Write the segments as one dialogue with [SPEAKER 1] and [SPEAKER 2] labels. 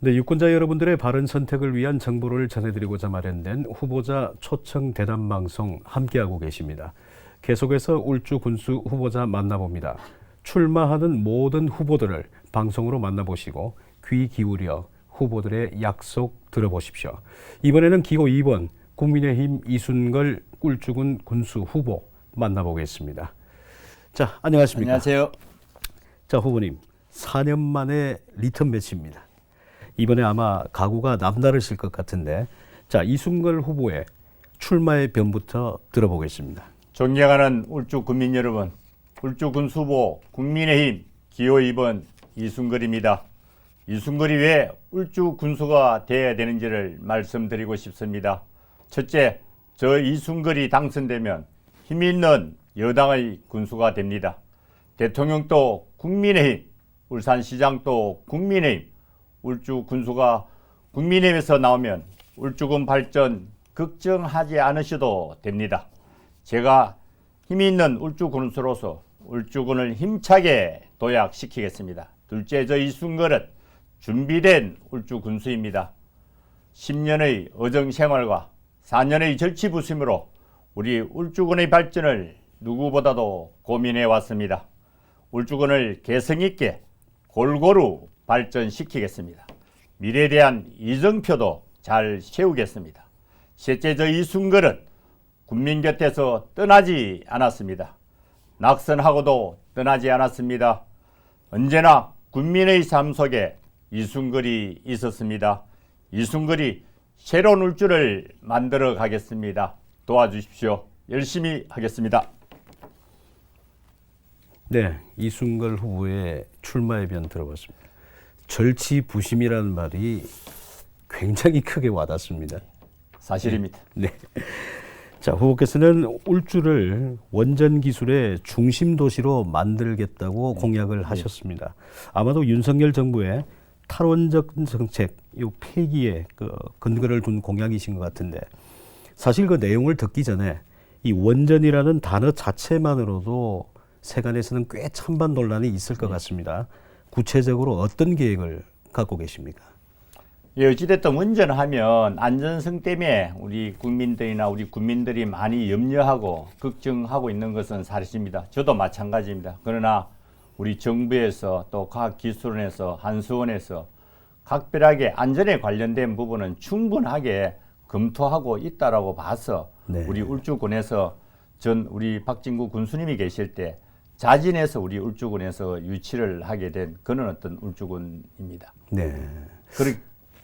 [SPEAKER 1] 네, 유권자 여러분들의 바른 선택을 위한 정보를 전해드리고자 마련된 후보자 초청 대담 방송 함께하고 계십니다. 계속해서 울주 군수 후보자 만나봅니다. 출마하는 모든 후보들을 방송으로 만나보시고 귀 기울여 후보들의 약속 들어보십시오. 이번에는 기호 2번 국민의힘 이순걸 울주군 군수 후보 만나보겠습니다. 자, 안녕하십니까?
[SPEAKER 2] 안녕하세요.
[SPEAKER 1] 자, 후보님, 4년 만에 리턴 매치입니다. 이번에 아마 각오가 남다르실 것 같은데, 자, 이순걸 후보의 출마의 변부터 들어보겠습니다.
[SPEAKER 2] 존경하는 울주 국민 여러분, 울주 군수보 국민의힘 기호 2번 이순걸입니다. 이순걸이 왜 울주 군수가 되어야 되는지를 말씀드리고 싶습니다. 첫째, 저 이순걸이 당선되면 힘 있는 여당의 군수가 됩니다. 대통령도 국민의힘, 울산시장도 국민의힘, 울주 군수가 국민의힘에서 나오면 울주군 발전 걱정하지 않으셔도 됩니다. 제가 힘이 있는 울주 군수로서 울주군을 힘차게 도약시키겠습니다. 둘째, 저 이순걸은 준비된 울주 군수입니다. 10년의 어정생활과 4년의 절치부심으로 우리 울주군의 발전을 누구보다도 고민해 왔습니다. 울주군을 개성있게 골고루 발전시키겠습니다. 미래에 대한 이정표도 잘 세우겠습니다. 셋째, 저 이순걸은 국민 곁에서 떠나지 않았습니다. 낙선하고도 떠나지 않았습니다. 언제나 국민의 삶 속에 이순걸이 있었습니다. 이순걸이 새로운 울주를 만들어 가겠습니다. 도와주십시오. 열심히 하겠습니다.
[SPEAKER 1] 네, 이순걸 후보의 출마의 변 들어봤습니다. 절치부심이라는 말이 굉장히 크게 와닿습니다.
[SPEAKER 2] 사실입니다.
[SPEAKER 1] 네. 자, 후보께서는 울주를 원전 기술의 중심 도시로 만들겠다고 공약을 하셨습니다. 아마도 윤석열 정부의 탈원전 정책 이 폐기에 근거를 둔 공약이신 것 같은데, 사실 그 내용을 듣기 전에 이 원전이라는 단어 자체만으로도 세간에서는 꽤 찬반 논란이 있을 것 같습니다. 구체적으로 어떤 계획을 갖고 계십니까?
[SPEAKER 2] 예, 어찌됐든 원전하면 안전성 때문에 우리 국민들이나 우리 국민들이 많이 염려하고 걱정하고 있는 것은 사실입니다. 저도 마찬가지입니다. 그러나 우리 정부에서 또 과학기술원에서 한수원에서 각별하게 안전에 관련된 부분은 충분하게 검토하고 있다라고 봐서
[SPEAKER 1] 네.
[SPEAKER 2] 우리 울주군에서 우리 박진구 군수님이 계실 때 자진해서 우리 울주군에서 유치를 하게 된 그런 어떤 울주군입니다.
[SPEAKER 1] 네.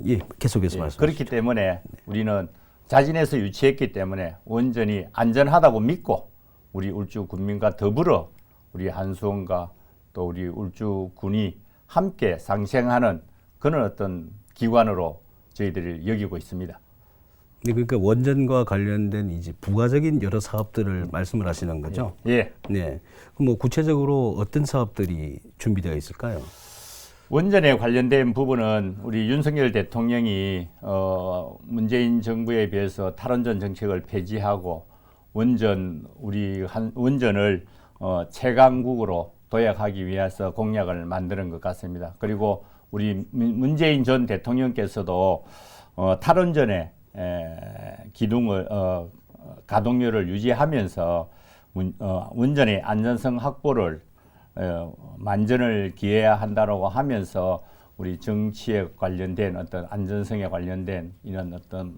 [SPEAKER 2] 예,
[SPEAKER 1] 계속해서 말씀하시죠.
[SPEAKER 2] 그렇기 때문에 우리는 자진해서 유치했기 때문에 원전이 안전하다고 믿고 우리 울주 군민과 더불어 우리 한수원과 또 우리 울주군이 함께 상생하는 그런 어떤 기관으로 저희들이 여기고 있습니다.
[SPEAKER 1] 네, 그러니까 원전과 관련된 이제 부가적인 여러 사업들을 말씀을 하시는 거죠?
[SPEAKER 2] 예.
[SPEAKER 1] 네. 그럼 뭐 구체적으로 어떤 사업들이 준비되어 있을까요?
[SPEAKER 2] 원전에 관련된 부분은 우리 윤석열 대통령이 문재인 정부에 비해서 탈원전 정책을 폐지하고 원전을 최강국으로 도약하기 위해서 공약을 만드는 것 같습니다. 그리고 우리 문재인 전 대통령께서도 탈원전의 가동률을 유지하면서 원전의 안전성 확보를 만전을 기해야 한다라고 하면서 우리 정치에 관련된 어떤 안전성에 관련된 이런 어떤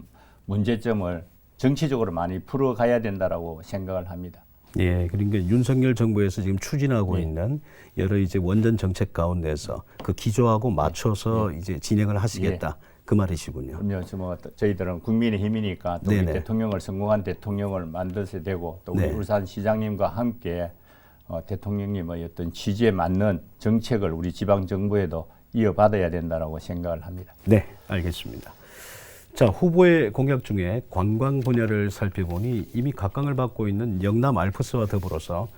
[SPEAKER 2] 문제점을 정치적으로 많이 풀어가야 된다라고 생각을 합니다.
[SPEAKER 1] 예, 그러니까 윤석열 정부에서 지금 추진하고 있는 여러 이제 원전 정책 가운데서 그 기조하고 맞춰서 이제 진행을 하시겠다. 그 말이시군요.
[SPEAKER 2] 그럼요. 저희들은 국민의 힘이니까 또 우리
[SPEAKER 1] 네네.
[SPEAKER 2] 대통령을 성공한 대통령을 만들어야 되고 또 우리
[SPEAKER 1] 네.
[SPEAKER 2] 울산시장님과 함께 대통령님의 어떤 취지에 맞는 정책을 우리 지방 정부에도 이어받아야 된다라고 생각을 합니다.
[SPEAKER 1] 네, 알겠습니다. 자, 후보의 공약 중에 관광 분야를 살펴보니 이미 각광을 받고 있는 영남 알프스와 더불어서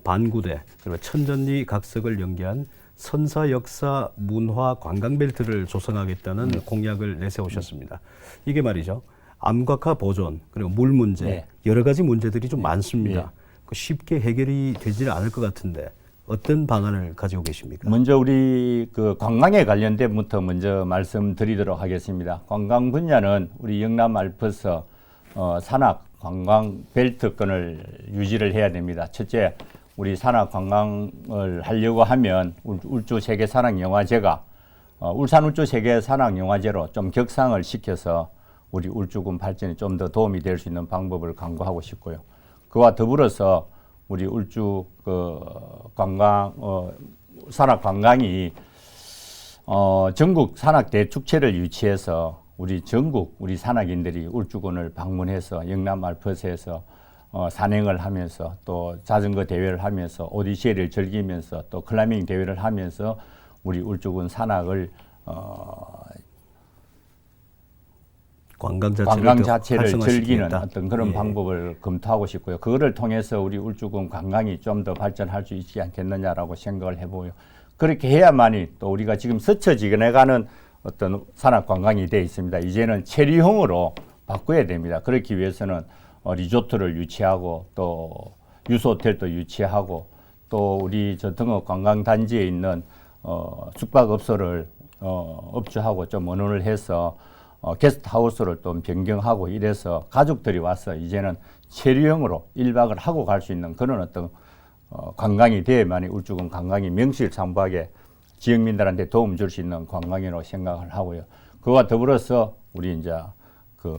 [SPEAKER 1] 반구대 그리고 천전리 각석을 연계한 선사 역사 문화 관광벨트를 조성하겠다는 공약을 내세우셨습니다. 이게 말이죠. 암각화 보존 그리고 물 문제
[SPEAKER 2] 네.
[SPEAKER 1] 여러 가지 문제들이 좀 많습니다. 쉽게 해결이 되지는 않을 것 같은데 어떤 방안을 가지고 계십니까?
[SPEAKER 2] 먼저 우리 그 관광에 관련된부터 먼저 말씀드리도록 하겠습니다. 관광 분야는 우리 영남 알프스 산악 관광 벨트권을 유지를 해야 됩니다. 첫째, 우리 산악 관광을 하려고 하면 울주 세계 산악 영화제가 울산 울주 세계 산악 영화제로 좀 격상을 시켜서 우리 울주군 발전에 좀 더 도움이 될 수 있는 방법을 강구하고 싶고요. 그와 더불어서 우리 울주 그 관광 산악 관광이 전국 산악 대축제를 유치해서 우리 전국 우리 산악인들이 울주군을 방문해서 영남 알프스에서 산행을 하면서 또 자전거 대회를 하면서 오디세이를 즐기면서 또 클라이밍 대회를 하면서 우리 울주군 산악을
[SPEAKER 1] 관광
[SPEAKER 2] 자체를 즐기는 어떤 그런
[SPEAKER 1] 예.
[SPEAKER 2] 방법을 검토하고 싶고요. 그거를 통해서 우리 울주군 관광이 좀 더 발전할 수 있지 않겠느냐라고 생각을 해보고요. 그렇게 해야만이 또 우리가 지금 스쳐지겨내가는 어떤 산악 관광이 되어 있습니다. 이제는 체류형으로 바꿔야 됩니다. 그렇기 위해서는 리조트를 유치하고 또 유소호텔도 유치하고 또 우리 저 등업 관광단지에 있는 숙박업소를 업주하고 좀 의논을 해서 게스트하우스를 좀 변경하고 이래서 가족들이 와서 이제는 체류형으로 1박을 하고 갈 수 있는 그런 어떤 관광이 돼야만이 울주군 관광이 명실상부하게 지역민들한테 도움 줄 수 있는 관광이라고 생각을 하고요. 그와 더불어서 우리 이제 그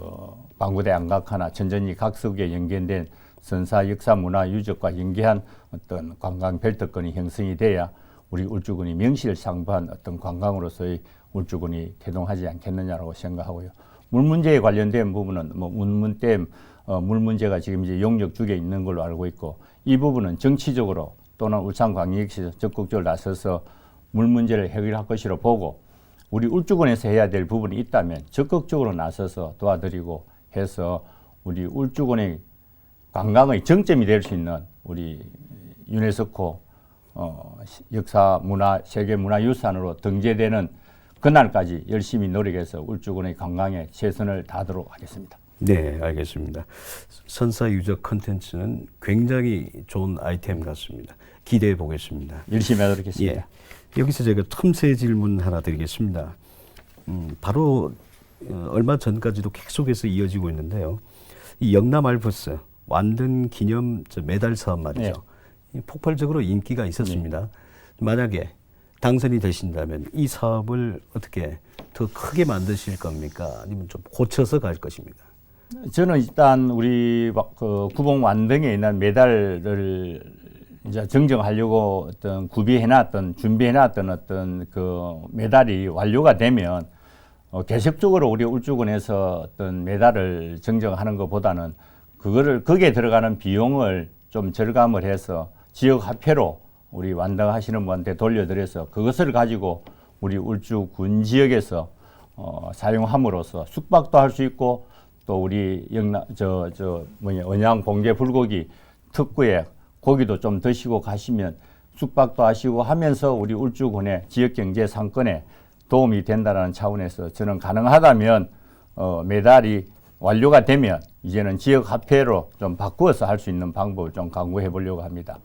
[SPEAKER 2] 방구대 안각하나 천전리 각석에 연계된 선사 역사 문화 유적과 연계한 어떤 관광 벨트권이 형성이 돼야 우리 울주군이 명실상부한 어떤 관광으로서의 울주군이 태동하지 않겠느냐라고 생각하고요. 물 문제에 관련된 부분은 뭐 운문댐 물 문제가 지금 이제 용역 쪽에 있는 걸로 알고 있고 이 부분은 정치적으로 또는 울산광역시에서 적극적으로 나서서 물 문제를 해결할 것이라 보고 우리 울주군에서 해야 될 부분이 있다면 적극적으로 나서서 도와드리고 해서 우리 울주군의 관광의 정점이 될 수 있는 우리 유네스코 역사 문화 세계 문화유산으로 등재되는 그날까지 열심히 노력해서 울주군의 관광에 최선을 다하도록 하겠습니다.
[SPEAKER 1] 네, 알겠습니다. 선사 유적 컨텐츠는 굉장히 좋은 아이템 같습니다. 기대해 보겠습니다.
[SPEAKER 2] 열심히 하도록 하겠습니다.
[SPEAKER 1] 예. 여기서 제가 틈새 질문 하나 드리겠습니다. 바로 얼마 전까지도 계속해서 이어지고 있는데요. 이 영남 알프스 완등 기념 메달 사업 말이죠. 네. 폭발적으로 인기가 있었습니다. 네. 만약에 당선이 되신다면 이 사업을 어떻게 더 크게 만드실 겁니까? 아니면 좀 고쳐서 갈 것입니까?
[SPEAKER 2] 저는 일단 우리 그 구봉 완등에 있는 메달을 이제 정정하려고 어떤 구비해놨던 준비해놨던 어떤 그 메달이 완료가 되면 계속적으로 우리 울주군에서 어떤 메달을 정정하는 것보다는 그거를 거기에 들어가는 비용을 좀 절감을 해서 지역 화폐로 우리 완등하시는 분한테 돌려드려서 그것을 가지고 우리 울주군 지역에서 사용함으로써 숙박도 할 수 있고 또 우리 언양 봉제 불고기 특구에 고기도 좀 드시고 가시면 숙박도 하시고 하면서 우리 울주군의 지역 경제 상권에 도움이 된다는 차원에서 저는 가능하다면 메달이 완료가 되면 이제는 지역 화폐로 좀 바꾸어서 할 수 있는 방법을 좀 강구해 보려고 합니다.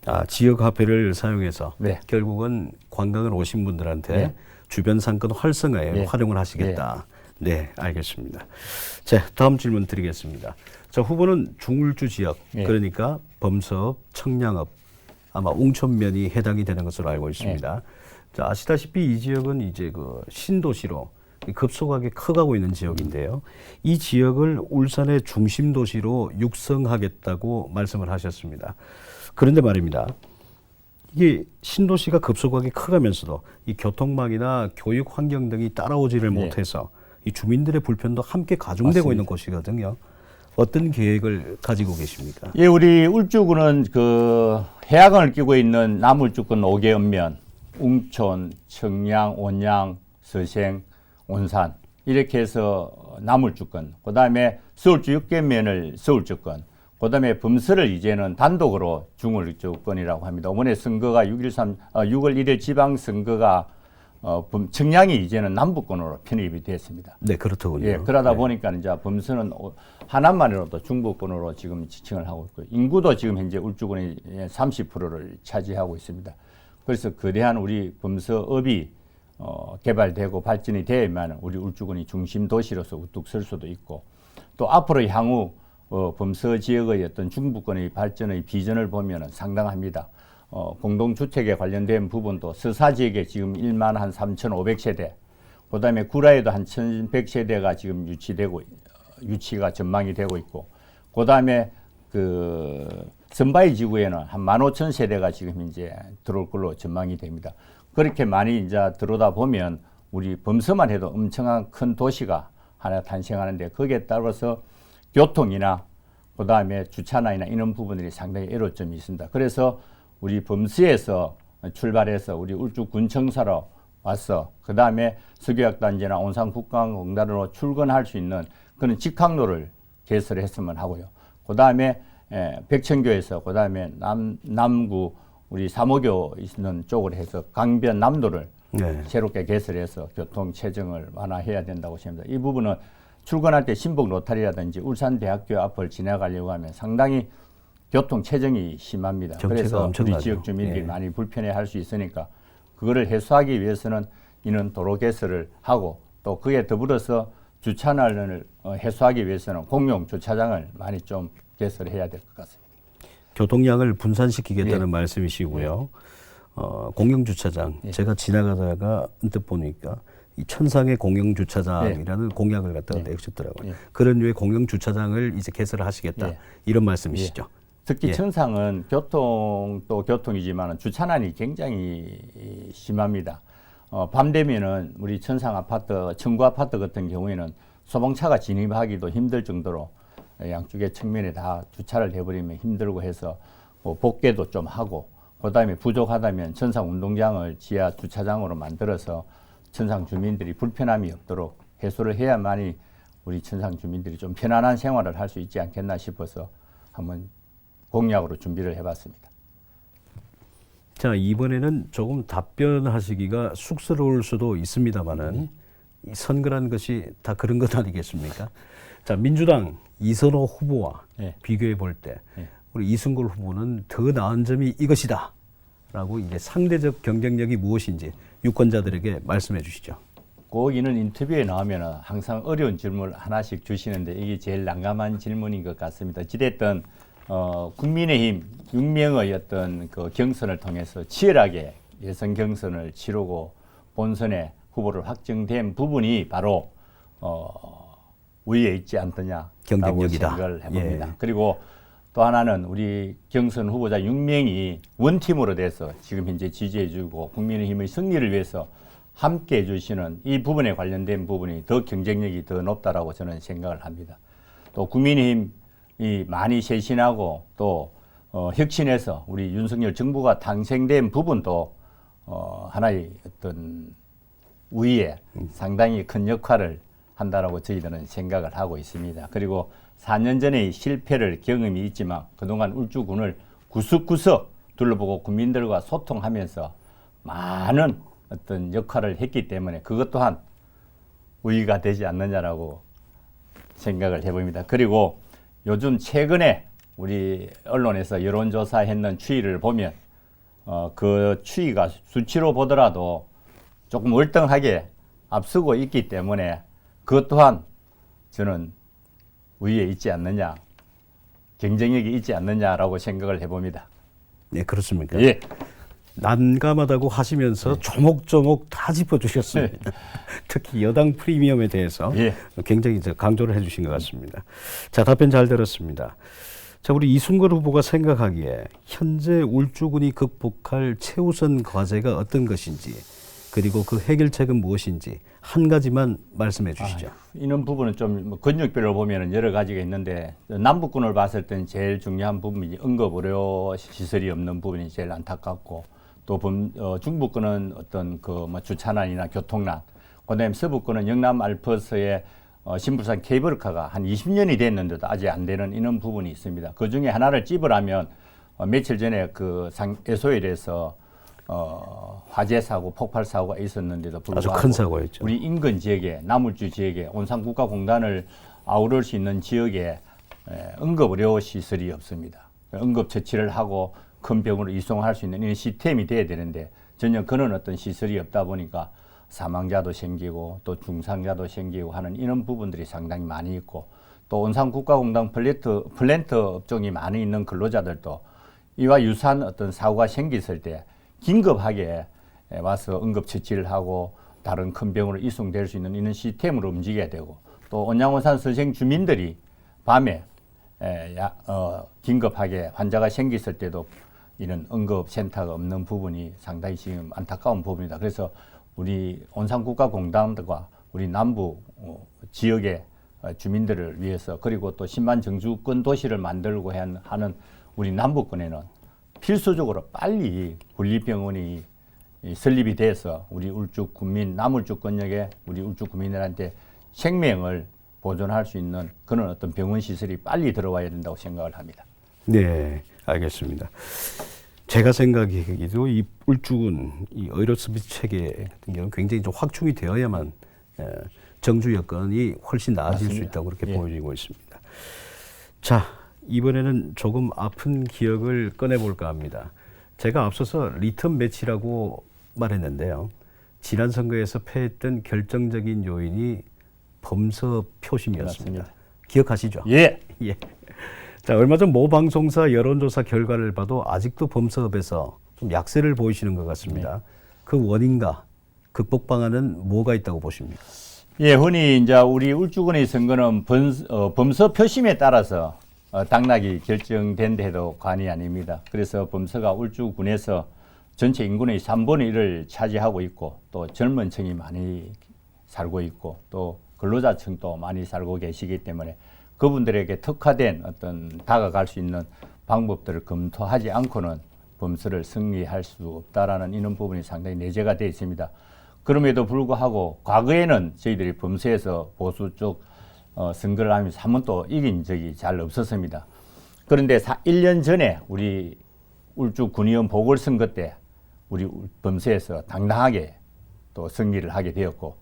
[SPEAKER 1] 아, 지역 화폐를 사용해서
[SPEAKER 2] 네.
[SPEAKER 1] 결국은 관광을 오신 분들한테
[SPEAKER 2] 네.
[SPEAKER 1] 주변 상권 활성화에
[SPEAKER 2] 네.
[SPEAKER 1] 활용을 하시겠다. 네, 알겠습니다. 자, 다음 질문 드리겠습니다. 자, 후보는 중울주 지역,
[SPEAKER 2] 네.
[SPEAKER 1] 그러니까 범서업, 청량업, 아마 웅천면이 해당이 되는 것으로 알고 있습니다.
[SPEAKER 2] 네.
[SPEAKER 1] 자, 아시다시피 이 지역은 이제 그 신도시로 급속하게 커가고 있는 지역인데요. 이 지역을 울산의 중심 도시로 육성하겠다고 말씀을 하셨습니다. 그런데 말입니다. 이게 신도시가 급속하게 커가면서도 이 교통망이나 교육 환경 등이 따라오지를
[SPEAKER 2] 네.
[SPEAKER 1] 못해서 이 주민들의 불편도 함께 가중되고
[SPEAKER 2] 맞습니다.
[SPEAKER 1] 있는 곳이거든요. 어떤 계획을 가지고 계십니까?
[SPEAKER 2] 예, 우리 울주군은 그 해화강을 끼고 있는 남울주군 5개 읍면, 웅촌, 청양, 온양, 서생, 온산 이렇게 해서 남울주군, 그 다음에 서울주 6개면을 서울주군, 그 다음에 범서를 이제는 단독으로 중울주권이라고 합니다. 이번에 선거가 6월 1일 지방선거가 청량이 이제는 남부권으로 편입이 됐습니다.
[SPEAKER 1] 네, 그렇더군요.
[SPEAKER 2] 예, 그러다
[SPEAKER 1] 네.
[SPEAKER 2] 보니까 이제 범서는 하나만으로도 중부권으로 지금 지칭을 하고 있고 인구도 지금 현재 울주군이 30%를 차지하고 있습니다. 그래서 거대한 우리 범서업이 개발되고 발전이 되면 우리 울주군이 중심 도시로서 우뚝 설 수도 있고 또 앞으로 향후 범서 지역의 어떤 중부권의 발전의 비전을 보면은 상당합니다. 공동주택에 관련된 부분도 서사 지역에 지금 1만 한 3,500세대, 그다음에 구라에도 한 1,100세대가 지금 유치가 전망이 되고 있고, 그다음에 그 선바위 지구에는 한 15,000세대가 지금 이제 들어올 걸로 전망이 됩니다. 그렇게 많이 이제 들어오다 보면 우리 범서만 해도 엄청난 큰 도시가 하나 탄생하는데 거기에 따라서 교통이나 그다음에 주차장이나 이런 부분들이 상당히 애로점이 있습니다. 그래서 우리 범서에서 출발해서 우리 울주군청사로 와서 그다음에 서교학단지나 온산국가공단으로 출근할 수 있는 그런 직항로를 개설했으면 하고요. 그다음에 백천교에서 그다음에 남구 우리 사모교 있는 쪽으로 해서 강변 남도를
[SPEAKER 1] 네.
[SPEAKER 2] 새롭게 개설해서 교통 체증을 완화해야 된다고 생각합니다. 이 부분은 출근할 때 신복 로타리라든지 울산대학교 앞을 지나가려고 하면 상당히 교통 체증이 심합니다. 그래서
[SPEAKER 1] 엄청나죠.
[SPEAKER 2] 우리 지역 주민들이
[SPEAKER 1] 예.
[SPEAKER 2] 많이 불편해할 수 있으니까 그거를 해소하기 위해서는 이런 도로 개설을 하고 또 그에 더불어서 주차난을 해소하기 위해서는 공용 주차장을 많이 좀 개설해야 될 것 같습니다.
[SPEAKER 1] 교통량을 분산시키겠다는
[SPEAKER 2] 예.
[SPEAKER 1] 말씀이시고요. 공영주차장,
[SPEAKER 2] 예.
[SPEAKER 1] 제가 지나가다가 언뜻 보니까 이 천상의 공영주차장이라는 공약을 갖다가 내셨더라고요.
[SPEAKER 2] 예.
[SPEAKER 1] 그런 류의 공영주차장을 이제 개설을 하시겠다.
[SPEAKER 2] 예.
[SPEAKER 1] 이런 말씀이시죠.
[SPEAKER 2] 특히
[SPEAKER 1] 예.
[SPEAKER 2] 천상은 교통도 교통이지만 주차난이 굉장히 심합니다. 밤 되면은 우리 천상 아파트, 청구 아파트 같은 경우에는 소방차가 진입하기도 힘들 정도로 양쪽의 측면에 다 주차를 해버리면 힘들고 해서 뭐 복개도 좀 하고 그다음에 부족하다면 천상 운동장을 지하 주차장으로 만들어서 천상 주민들이 불편함이 없도록 해소를 해야만이 우리 천상 주민들이 좀 편안한 생활을 할 수 있지 않겠나 싶어서 한번 공약으로 준비를 해봤습니다.
[SPEAKER 1] 자, 이번에는 조금 답변하시기가 쑥스러울 수도 있습니다만은 이 선거란 것이 다 그런 것 아니겠습니까? 자, 민주당 이선호 후보와
[SPEAKER 2] 예.
[SPEAKER 1] 비교해 볼 때
[SPEAKER 2] 예.
[SPEAKER 1] 우리 이승걸 후보는 더 나은 점이 이것이다 라고 이제 상대적 경쟁력이 무엇인지 유권자들에게 말씀해 주시죠.
[SPEAKER 2] 거기는 인터뷰에 나오면 항상 어려운 질문을 하나씩 주시는데 이게 제일 난감한 질문인 것 같습니다. 지됐든 국민의힘 6명의 어떤 그 경선을 통해서 치열하게 예선 경선을 치르고 본선에 후보를 확정된 부분이 바로 위에 있지 않느냐라고
[SPEAKER 1] 경쟁력이다.
[SPEAKER 2] 생각을 해봅니다.
[SPEAKER 1] 예.
[SPEAKER 2] 그리고 또 하나는 우리 경선 후보자 6명이 원팀으로 돼서 지금 현재 지지해주고 국민의힘의 승리를 위해서 함께 해주시는 이 부분에 관련된 부분이 더 경쟁력이 더 높다라고 저는 생각을 합니다. 또 국민의힘이 많이 쇄신하고 또 혁신해서 우리 윤석열 정부가 탄생된 부분도 하나의 어떤 우위에 상당히 큰 역할을 한다라고 저희들은 생각을 하고 있습니다. 그리고 4년 전의 실패를 경험이 있지만 그동안 울주군을 구석구석 둘러보고 국민들과 소통하면서 많은 어떤 역할을 했기 때문에 그것 또한 우위가 되지 않느냐라고 생각을 해봅니다. 그리고 요즘 최근에 우리 언론에서 여론조사했는 추이를 보면 그 추이가 수치로 보더라도 조금 월등하게 앞서고 있기 때문에 그것 또한 저는 위에 있지 않느냐, 경쟁력이 있지 않느냐라고 생각을 해봅니다.
[SPEAKER 1] 네, 그렇습니까?
[SPEAKER 2] 예.
[SPEAKER 1] 난감하다고 하시면서 조목조목 다 짚어주셨습니다. 특히 여당 프리미엄에 대해서
[SPEAKER 2] 예.
[SPEAKER 1] 굉장히 이제 강조를 해주신 것 같습니다. 자, 답변 잘 들었습니다. 자, 우리 이승걸 후보가 생각하기에 현재 울주군이 극복할 최우선 과제가 어떤 것인지 그리고 그 해결책은 무엇인지 한 가지만 말씀해 주시죠.
[SPEAKER 2] 이런 부분은 좀 근육별로 보면은 여러 가지가 있는데 남북군을 봤을 때는 제일 중요한 부분이 응급의료 시설이 없는 부분이 제일 안타깝고 또 중북군은 어떤 그 뭐 주차난이나 교통난, 그다음에 서북군은 영남 알프스의 신불산 케이블카가 한 20년이 됐는데도 아직 안 되는 이런 부분이 있습니다. 그 중에 하나를 찝으라면 며칠 전에 그 에소일에서 화재 사고, 폭발 사고가 있었는데도 불구하고
[SPEAKER 1] 아주 큰 사고였죠.
[SPEAKER 2] 우리 인근 지역에 나물주 지역에 온산국가공단을 아우를 수 있는 지역에 응급의료 시설이 없습니다. 응급처치를 하고 큰 병으로 이송할 수 있는 이런 시스템이 돼야 되는데 전혀 그런 어떤 시설이 없다 보니까 사망자도 생기고 또 중상자도 생기고 하는 이런 부분들이 상당히 많이 있고 또 온산국가공단 플랜트 업종이 많이 있는 근로자들도 이와 유사한 어떤 사고가 생겼을 때 긴급하게 와서 응급처치를 하고 다른 큰 병으로 이송될 수 있는 이런 시스템으로 움직여야 되고 또 온양온산 서생 주민들이 밤에 긴급하게 환자가 생겼을 때도 이런 응급센터가 없는 부분이 상당히 지금 안타까운 부분이다. 그래서 우리 온산국가공단과 우리 남부 지역의 주민들을 위해서 그리고 또 10만 정주권 도시를 만들고 하는 우리 남부권에는 필수적으로 빨리 군립병원이 설립이 돼서 우리 울주 군민, 남울주 권역의 우리 울주 국민들한테 생명을 보존할 수 있는 그런 어떤 병원 시설이 빨리 들어와야 된다고 생각을 합니다.
[SPEAKER 1] 네, 알겠습니다. 제가 생각하기에도 이 울주군 이 의료 서비스 체계 같은 경우는 굉장히 좀 확충이 되어야만 정주 여건이 훨씬 나아질
[SPEAKER 2] 맞습니다.
[SPEAKER 1] 수 있다고 그렇게
[SPEAKER 2] 예.
[SPEAKER 1] 보여지고 있습니다. 자, 이번에는 조금 아픈 기억을 꺼내볼까 합니다. 제가 앞서서 리턴 매치라고 말했는데요. 지난 선거에서 패했던 결정적인 요인이 범서 표심이었습니다.
[SPEAKER 2] 맞습니다.
[SPEAKER 1] 기억하시죠?
[SPEAKER 2] 예.
[SPEAKER 1] 예. 자, 얼마 전 모 방송사 여론조사 결과를 봐도 아직도 범서업에서 좀 약세를 보이시는 것 같습니다.
[SPEAKER 2] 네.
[SPEAKER 1] 그 원인과 극복 방안은 뭐가 있다고 보십니까?
[SPEAKER 2] 예, 흔히 이제 우리 울주군의 선거는 범서 표심에 따라서 당락이 결정된 데도 관이 아닙니다. 그래서 범서가 울주군에서 전체 인구의 3분의 1을 차지하고 있고 또 젊은 층이 많이 살고 있고 또 근로자층도 많이 살고 계시기 때문에 그분들에게 특화된 어떤 다가갈 수 있는 방법들을 검토하지 않고는 범서를 승리할 수 없다라는 이런 부분이 상당히 내재가 되어 있습니다. 그럼에도 불구하고 과거에는 저희들이 범서에서 보수 쪽 선거를 하면서 한 번도 이긴 적이 잘 없었습니다. 그런데 1년 전에 우리 울주 군의원 보궐선거 때 우리 범서에서 당당하게 또 승리를 하게 되었고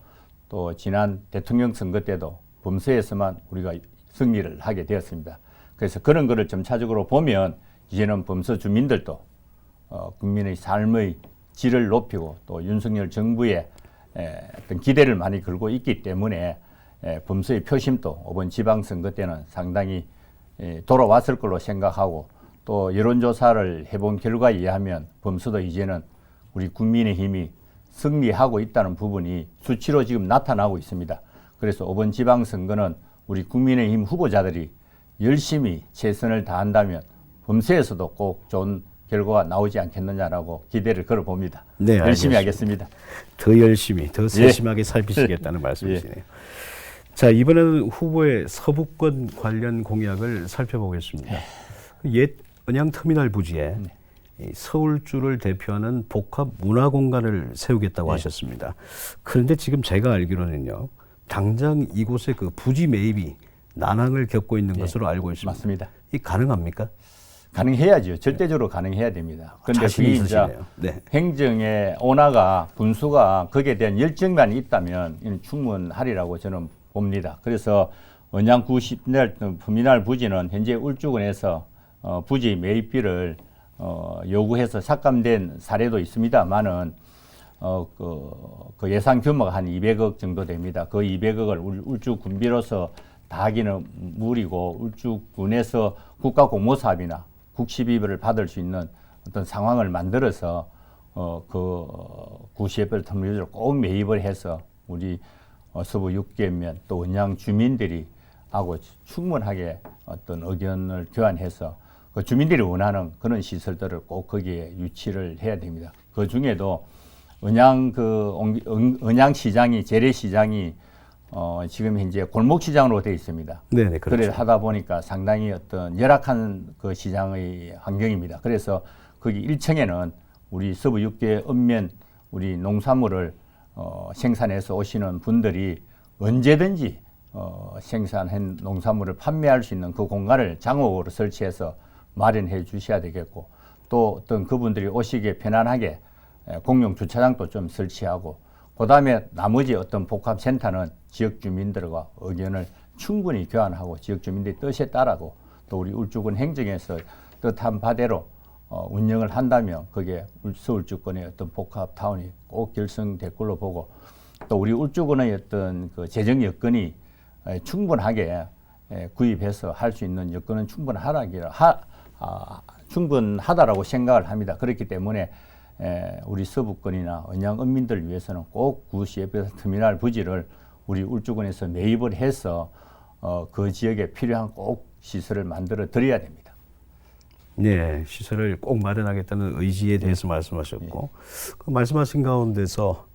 [SPEAKER 2] 또 지난 대통령 선거 때도 범서에서만 우리가 승리를 하게 되었습니다. 그래서 그런 거를 점차적으로 보면 이제는 범서 주민들도 국민의 삶의 질을 높이고 또 윤석열 정부의 어떤 기대를 많이 걸고 있기 때문에 범서의 표심도 이번 지방선거 때는 상당히 돌아왔을 걸로 생각하고 또 여론조사를 해본 결과에 의하면 범서도 이제는 우리 국민의힘이 승리하고 있다는 부분이 수치로 지금 나타나고 있습니다. 그래서 이번 지방선거는 우리 국민의힘 후보자들이 열심히 최선을 다한다면 범서에서도 꼭 좋은 결과가 나오지 않겠느냐라고 기대를 걸어봅니다.
[SPEAKER 1] 네,
[SPEAKER 2] 열심히
[SPEAKER 1] 알겠습니다.
[SPEAKER 2] 하겠습니다.
[SPEAKER 1] 더 열심히, 더 세심하게 살피시겠다는 말씀이시네요. 자, 이번에는 후보의 서부권 관련 공약을 살펴보겠습니다. 옛 은양터미널 부지에 이 서울주를 대표하는 복합 문화공간을 세우겠다고 하셨습니다. 그런데 지금 제가 알기로는요, 당장 이곳에 그 부지 매입이 난항을 겪고 있는 것으로 알고 있습니다.
[SPEAKER 2] 맞습니다.
[SPEAKER 1] 이 가능합니까?
[SPEAKER 2] 가능해야죠. 절대적으로 가능해야 됩니다. 그런데
[SPEAKER 1] 자신이
[SPEAKER 2] 그게 이제
[SPEAKER 1] 있으시네요. 네.
[SPEAKER 2] 행정의 온화가 분수가 거기에 대한 열정만 있다면 이는 충분하리라고 저는 봅니다. 그래서 언양 90년 터미널 부지는 현재 울주군에서 부지 매입비를 요구해서 삭감된 사례도 있습니다만은 그 예산 규모가 한 200억 정도 됩니다. 그 200억을 울주 군비로서 다 하기는 무리고 울주군에서 국가공모사업이나 국시비를 받을 수 있는 어떤 상황을 만들어서 그 구시에별 터미널을 꼭 매입을 해서 우리 서부 6개면 또 언양 주민들이 하고 충분하게 어떤 의견을 교환해서 그 주민들이 원하는 그런 시설들을 꼭 거기에 유치를 해야 됩니다. 그 중에도 언양 언양 시장이 재래시장이 지금 현재 골목 시장으로 되어 있습니다.
[SPEAKER 1] 네네, 그렇죠.
[SPEAKER 2] 그래 하다 보니까 상당히 어떤 열악한 그 시장의 환경입니다. 그래서 거기 1층에는 우리 서부 6개 읍면 우리 농산물을 생산해서 오시는 분들이 언제든지 생산한 농산물을 판매할 수 있는 그 공간을 장옥으로 설치해서 마련해 주셔야 되겠고 또 어떤 그분들이 오시기에 편안하게 공용 주차장도 좀 설치하고 그다음에 나머지 어떤 복합센터는 지역 주민들과 의견을 충분히 교환하고 지역 주민들의 뜻에 따라고 또 우리 울주군 행정에서 뜻한 바대로 운영을 한다면 그게 서울주권의 어떤 복합타운이 꼭 결성될 걸로 보고 또 우리 울주군의 어떤 그 재정 여건이 충분하게 구입해서 할 수 있는 여건은 충분하다라고 생각을 합니다. 그렇기 때문에 우리 서부권이나 언양 은민들을 위해서는 꼭 구CFS 터미널 부지를 우리 울주군에서 매입을 해서 그 지역에 필요한 꼭 시설을 만들어 드려야 됩니다.
[SPEAKER 1] 네, 시설을 꼭 마련하겠다는 의지에 대해서 말씀하셨고 그 말씀하신 가운데서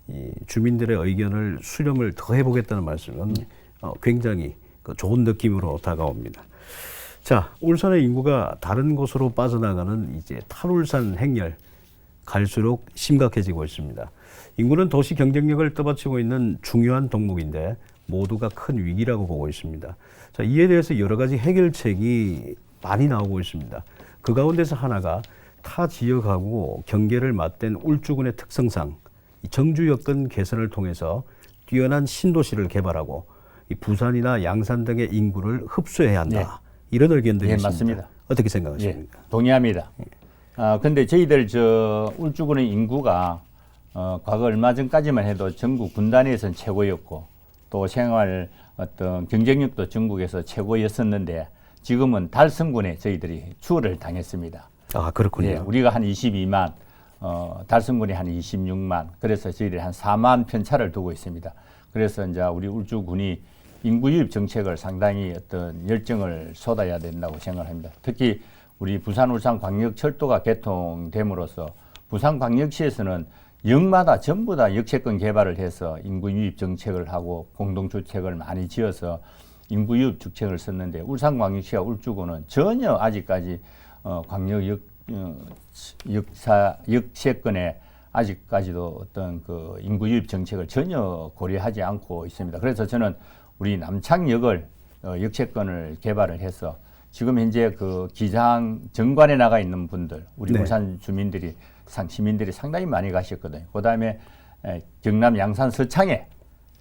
[SPEAKER 1] 이 주민들의 의견을 수렴을 더 해보겠다는 말씀은 굉장히 그 좋은 느낌으로 다가옵니다. 자, 울산의 인구가 다른 곳으로 빠져나가는 이제 탈울산 행렬 갈수록 심각해지고 있습니다. 인구는 도시 경쟁력을 떠받치고 있는 중요한 덕목인데 모두가 큰 위기라고 보고 있습니다. 자, 이에 대해서 여러 가지 해결책이 많이 나오고 있습니다. 그 가운데서 하나가 타 지역하고 경계를 맞댄 울주군의 특성상 이 정주 여건 개선을 통해서 뛰어난 신도시를 개발하고 이 부산이나 양산 등의 인구를 흡수해야 한다.
[SPEAKER 2] 네.
[SPEAKER 1] 이런 의견들이 있습니다.
[SPEAKER 2] 맞습니다.
[SPEAKER 1] 어떻게 생각하십니까?
[SPEAKER 2] 동의합니다. 근데 저희들 울주군의 인구가 과거 얼마 전까지만 해도 전국 분단에서는 최고였고 또 생활 어떤 경쟁력도 전국에서 최고였었는데 지금은 달성군에 저희들이 추월을 당했습니다.
[SPEAKER 1] 아, 그렇군요.
[SPEAKER 2] 예, 우리가 한 22만, 달성군이 한 26만, 그래서 저희들이 한 4만 편차를 두고 있습니다. 그래서 이제 우리 울주군이 인구 유입 정책을 상당히 어떤 열정을 쏟아야 된다고 생각합니다. 특히 우리 부산 울산 광역철도가 개통됨으로써 부산광역시에서는 역마다 전부 다 역세권 개발을 해서 인구 유입 정책을 하고 공동주택을 많이 지어서 인구 유입 정책을 썼는데 울산광역시와 울주군은 전혀 아직까지 광역 역세권에 아직까지도 어떤 그 인구 유입 정책을 전혀 고려하지 않고 있습니다. 그래서 저는 우리 남창역을 역세권을 개발을 해서 지금 현재 그 기장 정관에 나가 있는 분들 우리
[SPEAKER 1] 네.
[SPEAKER 2] 울산 주민들이 시민들이 상당히 많이 가셨거든요. 그다음에 경남 양산 서창에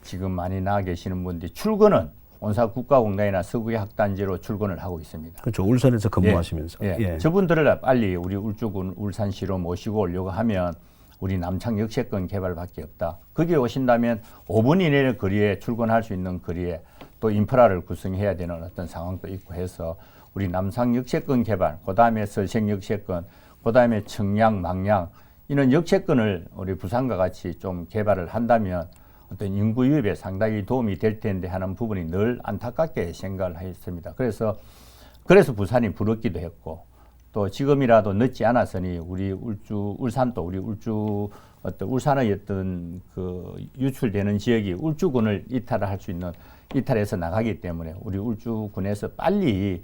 [SPEAKER 2] 지금 많이 나가 계시는 분들이 출근은 온사 국가공단이나 서구의 학단지로 출근을 하고 있습니다.
[SPEAKER 1] 그렇죠. 울산에서 근무하시면서.
[SPEAKER 2] 예. 저분들을 빨리 우리 울주군 울산시로 모시고 오려고 하면 우리 남창 역세권 개발밖에 없다. 거기에 오신다면 5분 이내의 거리에 출근할 수 있는 거리에 또 인프라를 구성해야 되는 어떤 상황도 있고 해서 우리 남상 역세권 개발, 그다음에 서생 역세권, 그다음에 청량, 망량 이런 역세권을 우리 부산과 같이 좀 개발을 한다면 어떤 인구 유입에 상당히 도움이 될 텐데 하는 부분이 늘 안타깝게 생각을 했습니다. 그래서 부산이 부럽기도 했고 또 지금이라도 늦지 않았으니 우리 울산도 우리 울산의 어떤 그 유출되는 지역이 울주군을 이탈할 수 있는 이탈해서 나가기 때문에 우리 울주군에서 빨리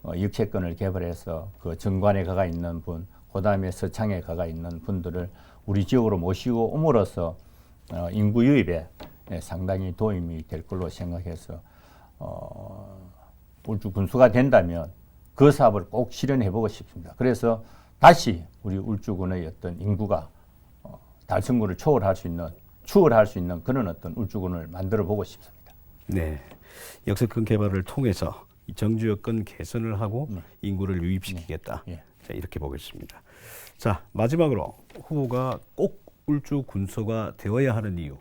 [SPEAKER 2] 역세권을 개발해서 그 정관에 가가 있는 분, 그다음에 서창에 가가 있는 분들을 우리 지역으로 모시고 옴으로써 인구 유입에 상당히 도움이 될 걸로 생각해서 울주 군수가 된다면 그 사업을 꼭 실현해보고 싶습니다. 그래서 다시 우리 울주군의 어떤 인구가 달성군을 추월할 수 있는 그런 어떤 울주군을 만들어보고 싶습니다.
[SPEAKER 1] 네, 역세권 개발을 통해서 이 정주 여건 개선을 하고 인구를 유입시키겠다. 자, 이렇게 보겠습니다. 자, 마지막으로 후보가 꼭 울주 군소가 되어야 하는 이유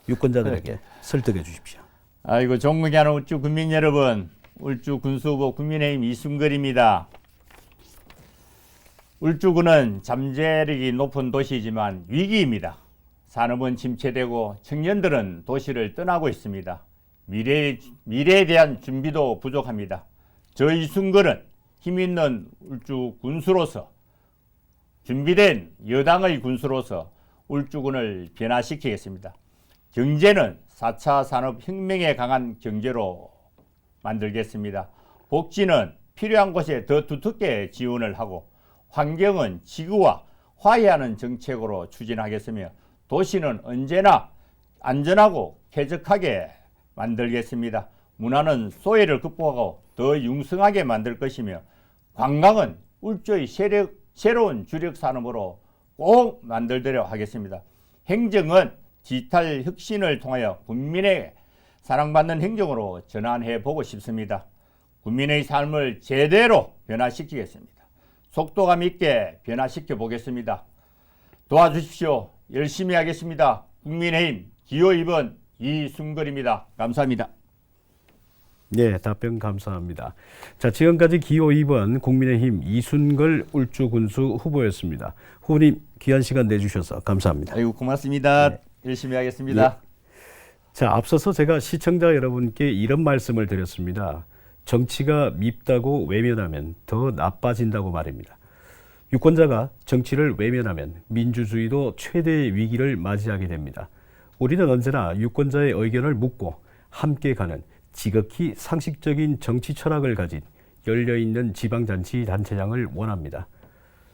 [SPEAKER 1] 유권자들에게 설득해 주십시오.
[SPEAKER 2] 아이고 존경하는 울주 국민 여러분, 울주 군수후보 국민의힘 이순걸입니다. 울주군은 잠재력이 높은 도시이지만 위기입니다. 산업은 침체되고 청년들은 도시를 떠나고 있습니다. 미래에 대한 준비도 부족합니다. 저 이순걸은 힘있는 울주 군수로서 준비된 여당의 군수로서 울주군을 변화시키겠습니다. 경제는 4차 산업혁명에 강한 경제로 만들겠습니다. 복지는 필요한 곳에 더 두텁게 지원을 하고 환경은 지구와 화해하는 정책으로 추진하겠으며 도시는 언제나 안전하고 쾌적하게 만들겠습니다. 문화는 소외를 극복하고 더 융성하게 만들 것이며 관광은 울주의 새로운 주력 산업으로 꼭 만들도록 하겠습니다. 행정은 디지털 혁신을 통하여 국민의 사랑받는 행정으로 전환해 보고 싶습니다. 국민의 삶을 제대로 변화시키겠습니다. 속도감 있게 변화시켜 보겠습니다. 도와주십시오. 열심히 하겠습니다. 국민의힘 기호 2번 이순걸입니다. 감사합니다.
[SPEAKER 1] 네, 답변 감사합니다. 자, 지금까지 기호 2번 국민의힘 이순걸 울주군수 후보였습니다. 후보님 귀한 시간 내주셔서 감사합니다.
[SPEAKER 2] 아이고 고맙습니다.
[SPEAKER 1] 네.
[SPEAKER 2] 열심히 하겠습니다.
[SPEAKER 1] 자, 앞서서 제가 시청자 여러분께 이런 말씀을 드렸습니다. 정치가 밉다고 외면하면 더 나빠진다고 말입니다. 유권자가 정치를 외면하면 민주주의도 최대의 위기를 맞이하게 됩니다. 우리는 언제나 유권자의 의견을 묻고 함께 가는 지극히 상식적인 정치 철학을 가진 열려있는 지방자치단체장을 원합니다.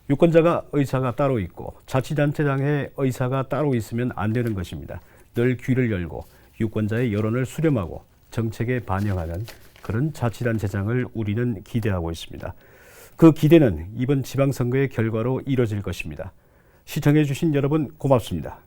[SPEAKER 1] 유권자가 의사가 따로 있고 자치단체장의 의사가 따로 있으면 안 되는 것입니다. 늘 귀를 열고 유권자의 여론을 수렴하고 정책에 반영하는 그런 자치단체장을 우리는 기대하고 있습니다. 그 기대는 이번 지방선거의 결과로 이뤄질 것입니다. 시청해 주신 여러분 고맙습니다.